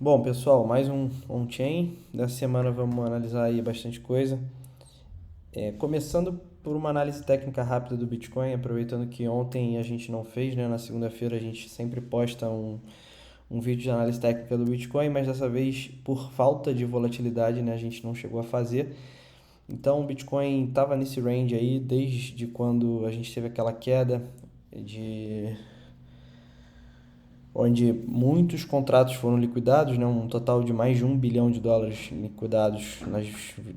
Bom, pessoal, mais um on-chain. Dessa semana vamos analisar aí bastante coisa. Começando por uma análise técnica rápida do Bitcoin, aproveitando que ontem a gente não fez, né? Na segunda-feira a gente sempre posta um vídeo de análise técnica do Bitcoin, mas dessa vez, por falta de volatilidade, né, a gente não chegou a fazer. Então o Bitcoin estava nesse range aí desde quando a gente teve aquela queda de onde muitos contratos foram liquidados, né, um total de mais de US$ 1 bilhão liquidados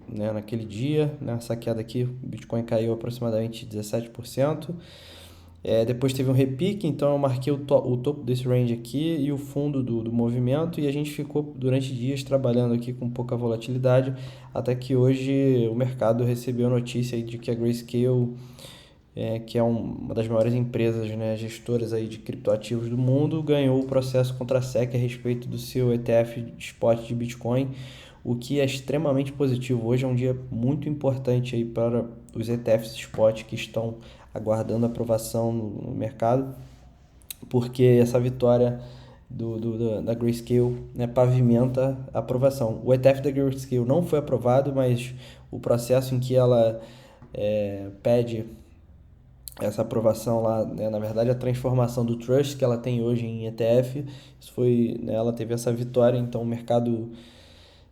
naquele dia. Nessa queda aqui, o Bitcoin caiu aproximadamente 17%. Depois teve um repique, então eu marquei o topo desse range aqui e o fundo do movimento, e a gente ficou durante dias trabalhando aqui com pouca volatilidade, até que hoje o mercado recebeu a notícia aí de que a Grayscale, que é uma das maiores empresas, né, gestoras aí de criptoativos do mundo, ganhou o processo contra a SEC a respeito do seu ETF spot de Bitcoin, o que é extremamente positivo. Hoje é um dia muito importante aí para os ETFs spot que estão aguardando aprovação no mercado, porque essa vitória da Grayscale, né, pavimenta a aprovação. O ETF da Grayscale não foi aprovado, mas o processo em que ela pede essa aprovação lá, né, na verdade a transformação do trust que ela tem hoje em ETF, isso foi, né, ela teve essa vitória, então o mercado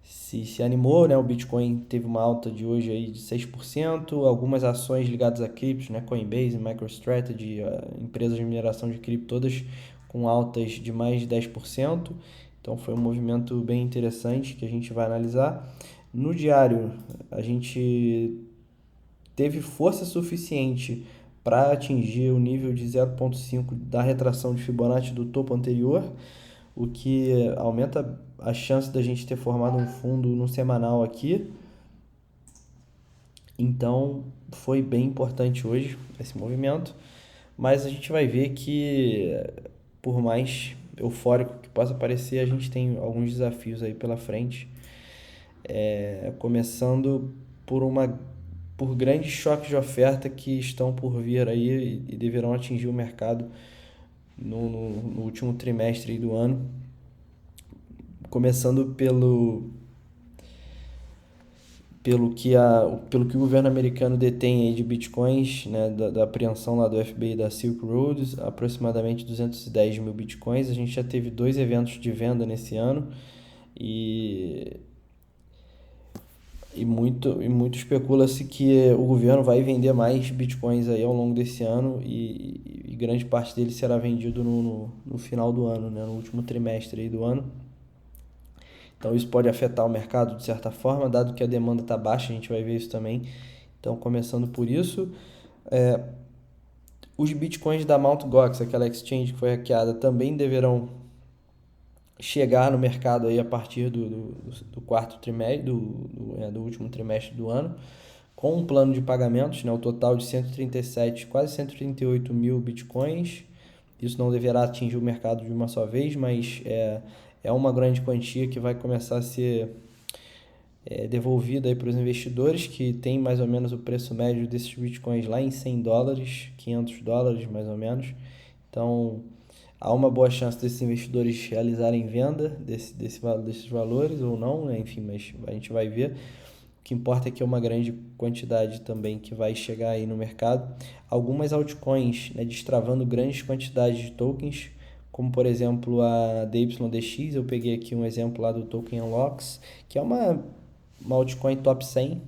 se animou, né? O Bitcoin teve uma alta de hoje aí de 6%, algumas ações ligadas a criptos, né? Coinbase, MicroStrategy, empresas de mineração de cripto, todas com altas de mais de 10%. Então foi um movimento bem interessante que a gente vai analisar. No diário, a gente teve força suficiente para atingir o nível de 0,5 da retração de Fibonacci do topo anterior, o que aumenta a chance da gente ter formado um fundo no semanal aqui. Então foi bem importante hoje esse movimento, mas a gente vai ver que, por mais eufórico que possa parecer, a gente tem alguns desafios aí pela frente, começando por grandes choques de oferta que estão por vir aí e deverão atingir o mercado no último trimestre aí do ano, começando pelo que o governo americano detém aí de bitcoins, né, da apreensão lá do FBI da Silk Road, aproximadamente 210 mil bitcoins. A gente já teve dois eventos de venda nesse ano e, e muito especula-se que o governo vai vender mais bitcoins aí ao longo desse ano, e grande parte dele será vendido no final do ano, né, no último trimestre aí do ano. Então isso pode afetar o mercado de certa forma, dado que a demanda está baixa, a gente vai ver isso também. Então, começando por isso, os bitcoins da Mt. Gox, aquela exchange que foi hackeada, também deverão chegar no mercado aí a partir do quarto trimestre, do último trimestre do ano, com um plano de pagamentos, né, o total de 137, quase 138 mil bitcoins. Isso não deverá atingir o mercado de uma só vez, mas é uma grande quantia que vai começar a ser devolvida aí para os investidores, que tem mais ou menos o preço médio desses bitcoins lá em US$ 100, US$ 500 mais ou menos. Então há uma boa chance desses investidores realizarem venda desses valores ou não, né? Enfim, mas a gente vai ver. O que importa é que é uma grande quantidade também que vai chegar aí no mercado. Algumas altcoins, né, destravando grandes quantidades de tokens, como por exemplo a DYDX. Eu peguei aqui um exemplo lá do Token Unlocks, que é uma altcoin top 100,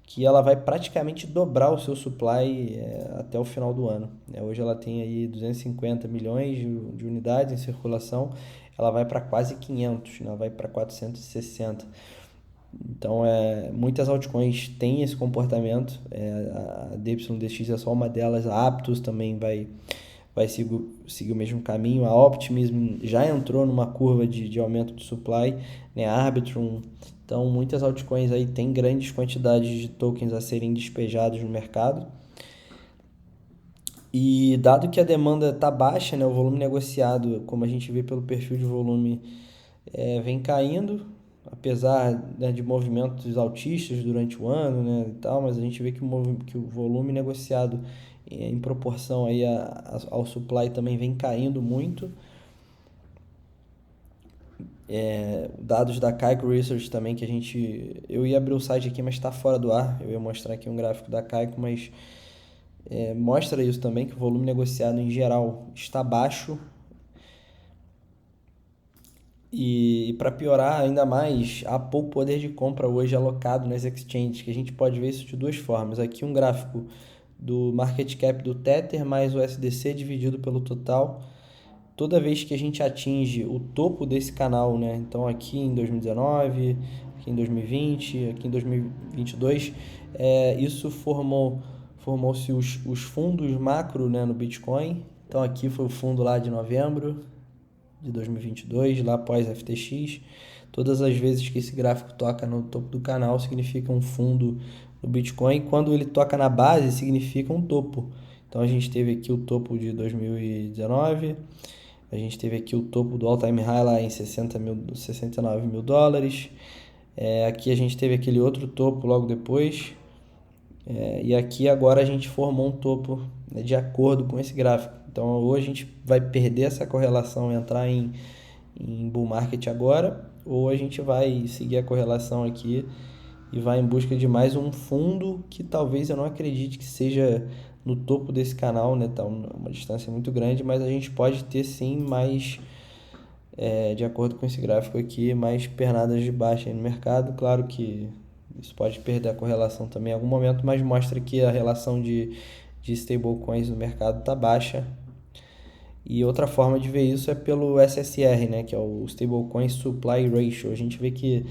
que ela vai praticamente dobrar o seu supply até o final do ano. Hoje ela tem aí 250 milhões de unidades em circulação, ela vai para quase 500, né? Ela vai para 460. Então, muitas altcoins têm esse comportamento. A DYDX é só uma delas. A Aptos também vai seguir o mesmo caminho. A Optimism já entrou numa curva de aumento de supply, né? A Arbitrum. Então, muitas altcoins aí têm grandes quantidades de tokens a serem despejados no mercado. E dado que a demanda está baixa, né, o volume negociado, como a gente vê pelo perfil de volume, vem caindo, apesar, né, de movimentos altistas durante o ano, né, e tal, mas a gente vê que o volume negociado em proporção aí ao supply também vem caindo muito. Dados da Kaiko Research também, que eu ia abrir o site aqui, mas está fora do ar. Eu ia mostrar aqui um gráfico da Kaiko, mas mostra isso também, que o volume negociado em geral está baixo. E para piorar ainda mais, há pouco poder de compra hoje alocado nas exchanges, que a gente pode ver isso de duas formas. Aqui um gráfico do market cap do Tether mais o SDC dividido pelo total. Toda vez que a gente atinge o topo desse canal, né? Então aqui em 2019, aqui em 2020, aqui em 2022, isso formou-se os fundos macro, né, no Bitcoin. Então aqui foi o fundo lá de novembro de 2022, lá após FTX. Todas as vezes que esse gráfico toca no topo do canal, significa um fundo no Bitcoin. Quando ele toca na base, significa um topo. Então a gente teve aqui o topo de 2019, a gente teve aqui o topo do all-time high lá em 69 mil dólares. Aqui a gente teve aquele outro topo logo depois. E aqui agora a gente formou um topo, né, de acordo com esse gráfico. Então ou a gente vai perder essa correlação, entrar em bull market agora, ou a gente vai seguir a correlação aqui e vai em busca de mais um fundo que talvez eu não acredite que seja no topo desse canal, né? Tá uma distância muito grande, mas a gente pode ter sim mais, de acordo com esse gráfico aqui, mais pernadas de baixa aí no mercado. Claro que isso pode perder a correlação também em algum momento, mas mostra que a relação de stablecoins no mercado está baixa. E outra forma de ver isso é pelo SSR, né, que é o Stablecoin Supply Ratio. A gente vê que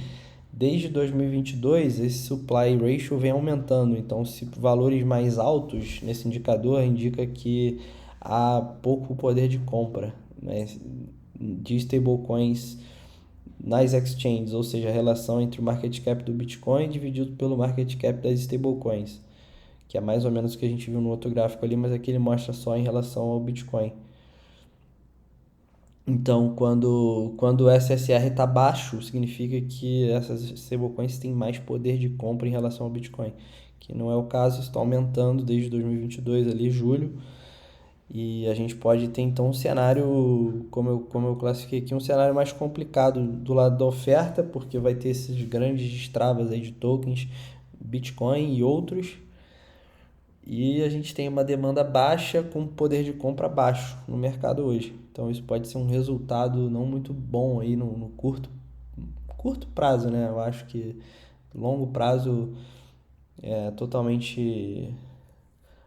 desde 2022 esse Supply Ratio vem aumentando. Então, se valores mais altos nesse indicador indica que há pouco poder de compra, né, de stablecoins nas exchanges, ou seja, a relação entre o market cap do Bitcoin dividido pelo market cap das stablecoins, que é mais ou menos o que a gente viu no outro gráfico ali, mas aqui ele mostra só em relação ao Bitcoin. Então, quando o SSR está baixo, significa que essas stablecoins têm mais poder de compra em relação ao Bitcoin, que não é o caso, está aumentando desde 2022, ali, julho, e a gente pode ter então um cenário, como eu classifiquei aqui, um cenário mais complicado do lado da oferta, porque vai ter esses grandes destravas aí de tokens, Bitcoin e outros, e a gente tem uma demanda baixa com poder de compra baixo no mercado hoje. Então isso pode ser um resultado não muito bom aí no curto prazo, né? Eu acho que longo prazo é totalmente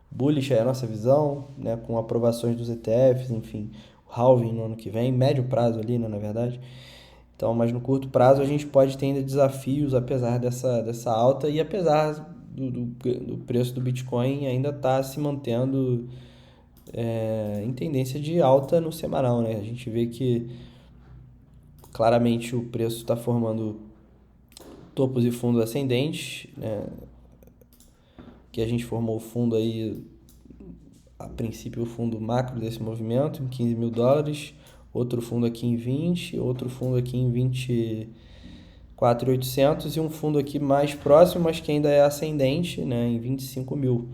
bullish é a nossa visão, né? Com aprovações dos ETFs, enfim, o halving no ano que vem, médio prazo ali, né, na verdade. Então, mas no curto prazo a gente pode ter ainda desafios, apesar dessa alta e apesar do preço do Bitcoin ainda estar se mantendo em tendência de alta no semanal, né? A gente vê que claramente o preço está formando topos e fundos ascendentes, né? Que a gente formou o fundo aí, a princípio o fundo macro desse movimento em 15 mil dólares, outro fundo aqui em 20, outro fundo aqui em 24.800 e um fundo aqui mais próximo, mas que ainda é ascendente, né? Em 25 mil.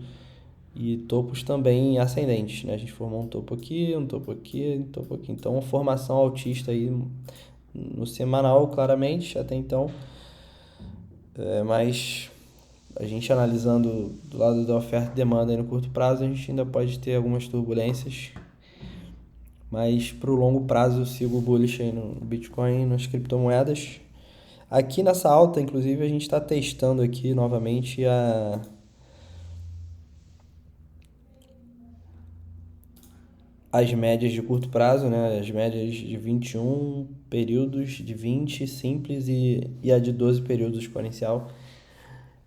E topos também ascendentes, né? A gente formou um topo aqui, um topo aqui, um topo aqui. Então, formação altista aí no semanal, claramente, até então. Mas a gente analisando do lado da oferta e demanda aí no curto prazo, a gente ainda pode ter algumas turbulências. Mas para o longo prazo eu sigo bullish aí no Bitcoin e nas criptomoedas. Aqui nessa alta, inclusive, a gente está testando aqui novamente as médias de curto prazo, né? As médias de 21 períodos, de 20 simples e a de 12 períodos exponencial.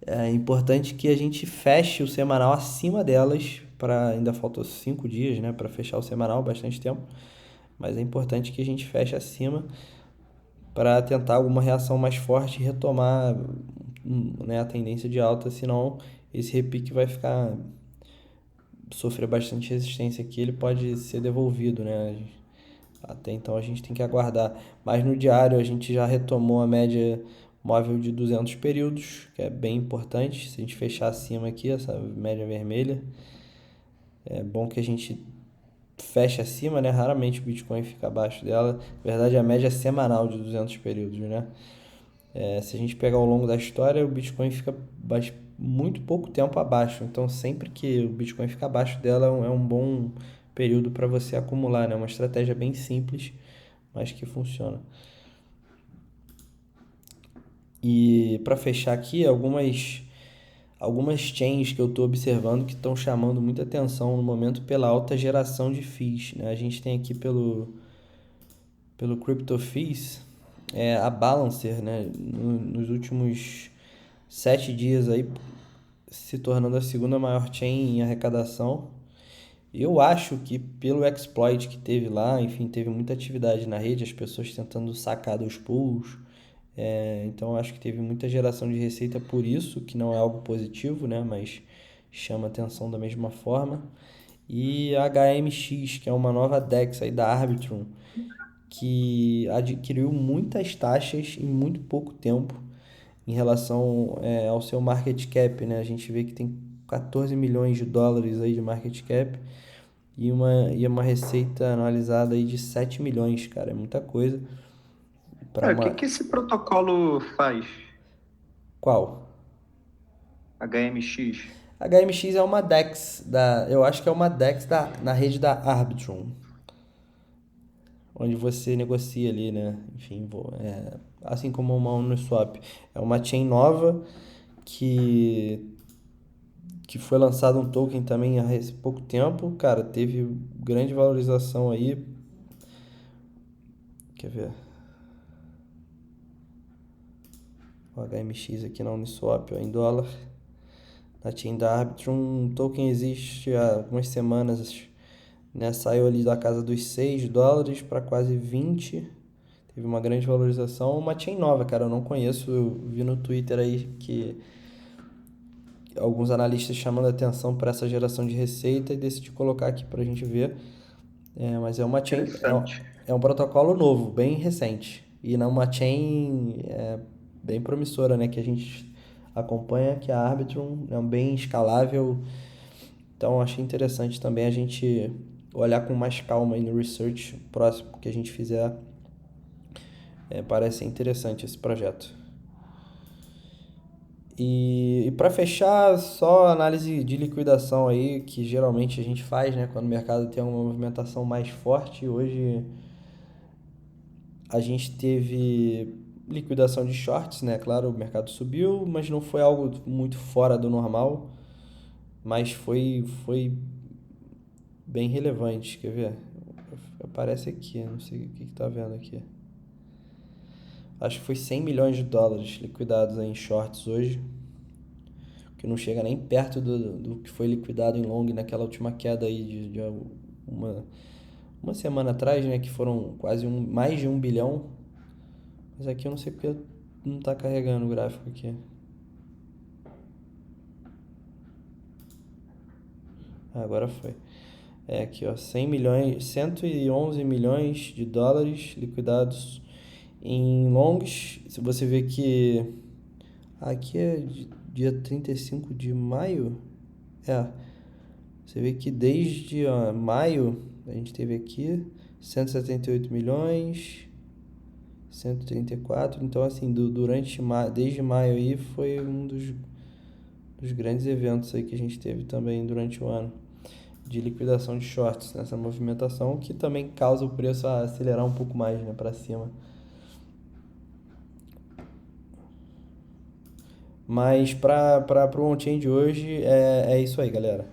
É importante que a gente feche o semanal acima delas, para ainda faltou 5 dias, né, para fechar o semanal, bastante tempo, mas é importante que a gente feche acima para tentar alguma reação mais forte e retomar, né, a tendência de alta, senão esse repique vai sofrer bastante resistência aqui, ele pode ser devolvido, né? Até então a gente tem que aguardar. Mas no diário a gente já retomou a média móvel de 200 períodos, que é bem importante. Se a gente fechar acima aqui, essa média vermelha, é bom que a gente fecha acima, né? Raramente o Bitcoin fica abaixo dela. Na verdade, a média é semanal de 200 períodos, né? Se a gente pegar ao longo da história, o Bitcoin fica muito pouco tempo abaixo. Então, sempre que o Bitcoin fica abaixo dela, é um bom período para você acumular, né? Uma estratégia bem simples, mas que funciona. E para fechar aqui, algumas chains que eu estou observando que estão chamando muita atenção no momento pela alta geração de fees, né? A gente tem aqui pelo Crypto Fees, a Balancer, né? Nos últimos 7 dias aí se tornando a segunda maior chain em arrecadação. Eu acho que pelo exploit que teve lá, enfim, teve muita atividade na rede, as pessoas tentando sacar dos pools. Então eu acho que teve muita geração de receita por isso, que não é algo positivo, né? Mas chama atenção da mesma forma. E a HMX, que é uma nova DEX aí da Arbitrum, que adquiriu muitas taxas em muito pouco tempo em relação ao seu market cap, né? A gente vê que tem 14 milhões de dólares aí de market cap e uma receita analisada aí de 7 milhões, cara. É muita coisa para O que uma... que esse protocolo faz? Qual? HMX? HMX é uma DEX eu acho que é uma DEX na rede da Arbitrum, onde você negocia ali, né? Enfim, assim como uma Uniswap. É uma chain nova que que foi lançado um token também há pouco tempo, cara, teve grande valorização aí. Quer ver? O HMX aqui na Uniswap, ó, em dólar. Na chain da Arbitrum, um token existe há algumas semanas, né? Saiu ali da casa dos 6 dólares para quase 20. Teve uma grande valorização. Uma chain nova, cara, eu não conheço. Eu vi no Twitter aí que alguns analistas chamando a atenção para essa geração de receita e decidi colocar aqui para a gente ver. Mas é uma chain, Interessante. é um protocolo novo, bem recente. E não uma chain bem promissora, né? Que a gente acompanha, que é a Arbitrum, é um bem escalável. Então achei interessante também a gente olhar com mais calma aí no research próximo que a gente fizer. Parece interessante esse projeto. E para fechar, só análise de liquidação aí, que geralmente a gente faz, né? Quando o mercado tem uma movimentação mais forte. Hoje a gente teve liquidação de shorts, né? Claro, o mercado subiu, mas não foi algo muito fora do normal. Mas foi bem relevante. Quer ver? Aparece aqui, não sei o que tá vendo aqui. Acho que foi 100 milhões de dólares liquidados em shorts hoje, que não chega nem perto do que foi liquidado em long naquela última queda aí de uma semana atrás, né? Que foram mais de 1 bilhão. Mas aqui eu não sei porque não tá carregando o gráfico aqui. Agora foi. Aqui, ó, 100 milhões, 111 milhões de dólares liquidados em longs. Se você vê que aqui é dia 35 de maio, você vê que desde maio a gente teve aqui 178 milhões, 134. Então, assim, desde maio aí foi um dos grandes eventos aí que a gente teve também durante o ano de liquidação de shorts nessa movimentação, que também causa o preço a acelerar um pouco mais, né, para cima. Mas para o on-chain de hoje é isso aí, galera.